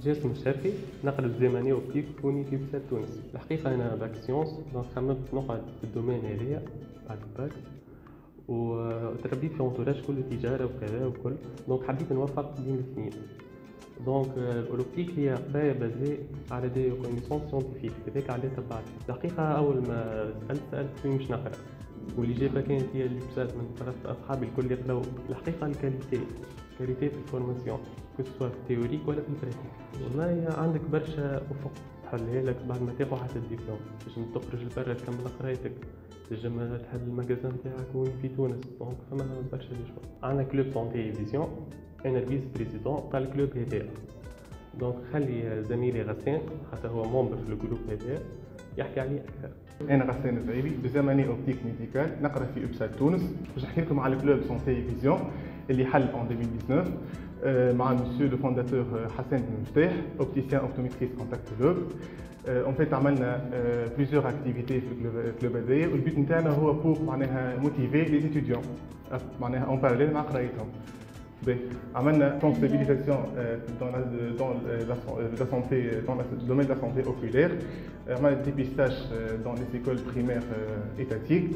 جاسم الشرقي، نقل الزمني أوبتيك كوني في بلاد تونس. الحقيقة أنا باك سيونس، دونك خممت نقعد في الدومين هذايا بعد الباك، وتربيت في انتوراج كله تجارة وكذا وكل، دونك حبيت نوفق بين الاثنين. دونك الأوبتيك هي قراية بازي على دي كونيسونس سيونتيفيك، هذاك علاه تبعت. الحقيقة أول ما سألت فين مش نقرا، والإجابة كانت هي اللي بسات من طرف أصحابي الكل يقراو. الحقيقة الكاليتي في الفورماسيون كو سوا في التيوريك ولا في البراتيك. والله عندك برشا أفق تحلها لك بعد ما تاخذ حتى الدبلوم، باش تخرج لبرا تكمل قرايتك، تنجم تحل المجازان تاعك وين في تونس. دونك فما برشا دي شوا. عندنا كلوب سونتي فيزيون، انا الفيس بريزيدون تاع الكلوب هذايا. دونك خلي زميلي غسان خاطر هو مومبر في الجروب هذايا يحكي عليه اكثر. انا غسان الزعيبي دوزيام اني اوبتيك ميديكال، نقرا في ابسال تونس. باش نحكي لكم على الكلوب سونتي فيزيون اللي حل en 2019 مع مسيو لو فونداتور حسن بن مفتاح، اوبتيسيان اوبتوميتريس كونتاكتولوج. اون فيت عملنا بليزيور اكتيفيتي في الكلوب هذايا، والبيت نتاعنا هو بور معناها موتيفي لي ستوديون معناها اون باراليل مع قرايتهم. عملنا sensibilisation dans la santé, dans le domaine de la santé oculaire. On a des dépistages dans les écoles primaires étatiques.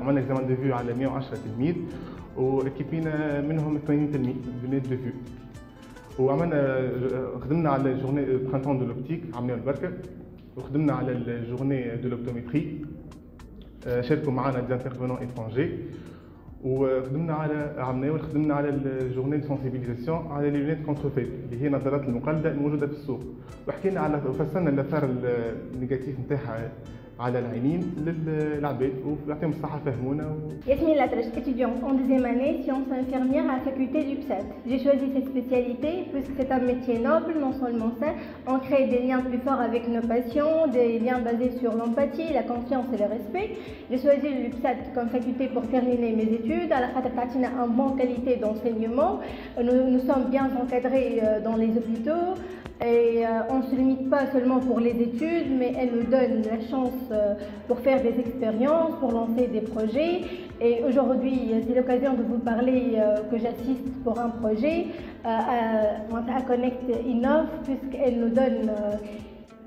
On a un examen de vue à la 110 تلميذ، وكيبينا منهم 80 تلميذ بنات دو فيو. وعملنا خدمنا على الجورني برانتون دو لوبتيك، عملنا البركه، وخدمنا على الجورني دو لوبتوميتري. شاركوا معنا دي انترفونون ايترونجي، وخدمنا على الجورني دو سونسيبيليزاسيون على لي لونيت كونترفيت اللي هي نظارات المقلده الموجوده في السوق، وحكينا على وفسرنا الاثار النيجاتيف نتاعها على العينين للعباد ويعطيهم الصحه فهمونا. Yasmine Latrache, étudiante en deuxième année, sciences infirmières à la faculté du PSAT. J'ai choisi cette spécialité puisque c'est un métier noble, non seulement ça, on crée des liens plus forts avec nos patients, des liens basés sur l'empathie, la confiance et le respect. J'ai choisi le PSAT comme faculté pour terminer mes études. À la Khatatine, une bonne qualité d'enseignement. Nous sommes bien encadrés dans les hôpitaux. Et on ne se limite pas seulement pour les études, mais elle nous donne la chance pour faire des expériences, pour lancer des projets. Et aujourd'hui, c'est l'occasion de vous parler que j'assiste pour un projet à Connect Innov, puisqu'elle nous donne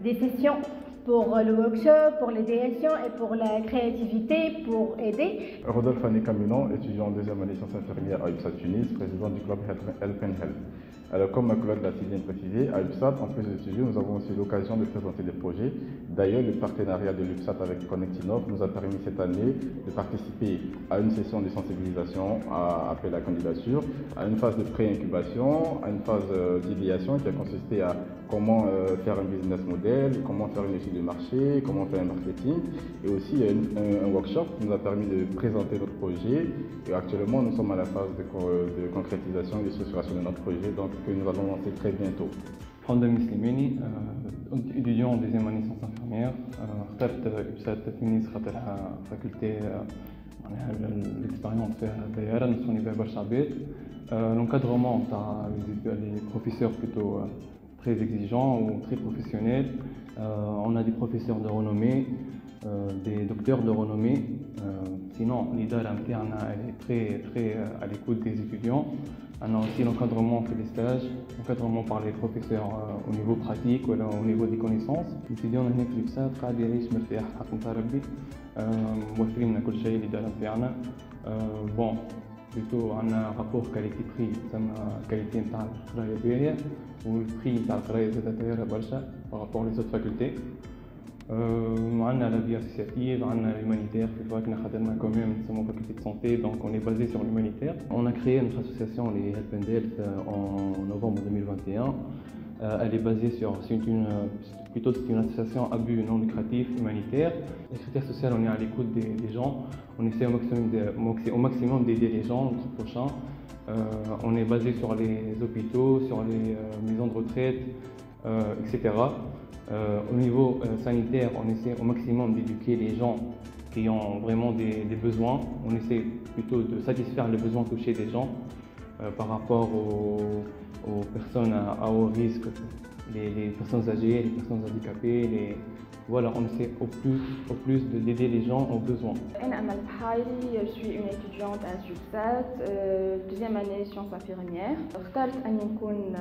des sessions pour le workshop, pour l'idéation et pour la créativité, pour aider. Rodolphe Annie Caminon, étudiant en deuxième année sciences infirmières à UPSAT Tunis, président du club Health and Health. Alors, comme ma collègue l'a si bien précisé, à UPSAT, en plus de studios, nous avons aussi l'occasion de présenter des projets. D'ailleurs, le partenariat de l'UPSAT avec Connect Innov nous a permis cette année de participer à une session de sensibilisation à appel à candidature, à une phase de pré-incubation, à une phase d'idéation qui a consisté à comment faire un business model, comment faire une étude de marché, comment faire un marketing, et aussi un workshop qui nous a permis de présenter notre projet. Et actuellement, nous sommes à la phase de concrétisation et de structuration de notre projet, donc que nous allons lancer très bientôt. حمد مسلماني، étudiant en deuxième année sciences infirmières. اخترت UPSAT تونس خاطرها فاكولتي معناها الاكسبيريونس فيها دايره نصوني بها برشا عباد. l'encadrement تاع les professeurs plutôt très exigeants ou très professionnels. On a des professeurs de renommée, des docteurs de renommée. Sinon, l'IDARA elle est très à l'écoute des étudiants. On a aussi l'encadrement pour les stages, l'encadrement par les professeurs au niveau pratique ou au niveau des connaissances. L'étudiant هنا في البسات قاعد يعيش مرتاح الحق نتاع ربي، موفرين لنا كل شيء الإدارة نتاعنا. بون بلوتو عندنا رابور كاليتي بري، تسمى الكاليتي نتاع القراية باهية، والبري نتاع القراية زادة طايرة برشا بارابور لي زوت فاكولتي. عندنا لا في اسوسياتيف، عندنا l'humanitaire في فاكنا خاطرنا كوميم نسمو faculté de santé, donc on est basé sur l'humanitaire. On a créé notre association les Help and Health en novembre 2021. Elle est basée sur, c'est une association à but non lucratif humanitaire. Les critères sociaux, on est à l'écoute des gens, on essaie au maximum d'aider les gens, notre prochain. On est basé sur les hôpitaux, sur les maisons de retraite, etc. Au niveau sanitaire, on essaie au maximum d'éduquer les gens qui ont vraiment des besoins. On essaie plutôt de satisfaire les besoins touchés des gens par rapport aux personnes à haut risque, les personnes âgées, les personnes handicapées, voilà, on essaie au plus d'aider les gens aux besoins. أنا أمل بحالي، je suis une étudiante à SUBSAT, deuxième année sciences infirmières. اخترت أني نكون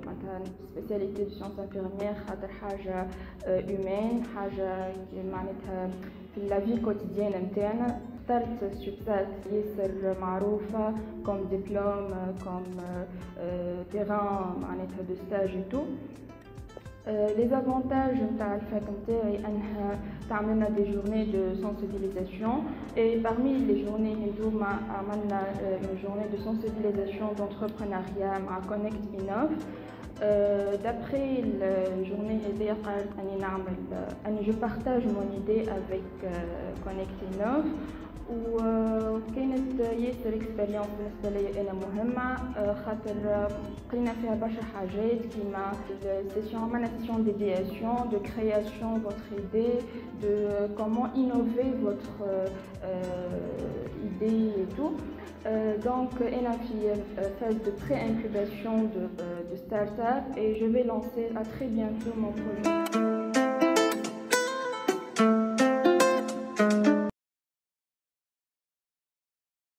مثلا spécialité de sciences infirmières خاطر حاجة humaine، حاجة معناتها في la vie quotidienne نتاعنا. اخترت SUBSAT ياسر معروفة comme diplôme comme terrain معناتها de stage et tout. Les avantages نتاع الفاك نتاعي أنها تعملنا des journées de sensibilisation et parmi les journées هذوما عملنا une journée de sensibilisation d'entrepreneuriat مع Connect Innov. D'après la journée هذه قررت أني نعمل أني je partage mon idée avec Connect Innov وكانت ياسر اكسبيريونس بالنسبه لي انا مهمه خاطر قرينا فيها برشا حاجات كيما السيسيون عملنا سيسيون ديدياسيون دو كرياسيون votre idée de comment innover votre idée et tout. Donc انا في phase de pré-incubation de start-up et je vais lancer à très bientôt mon projet.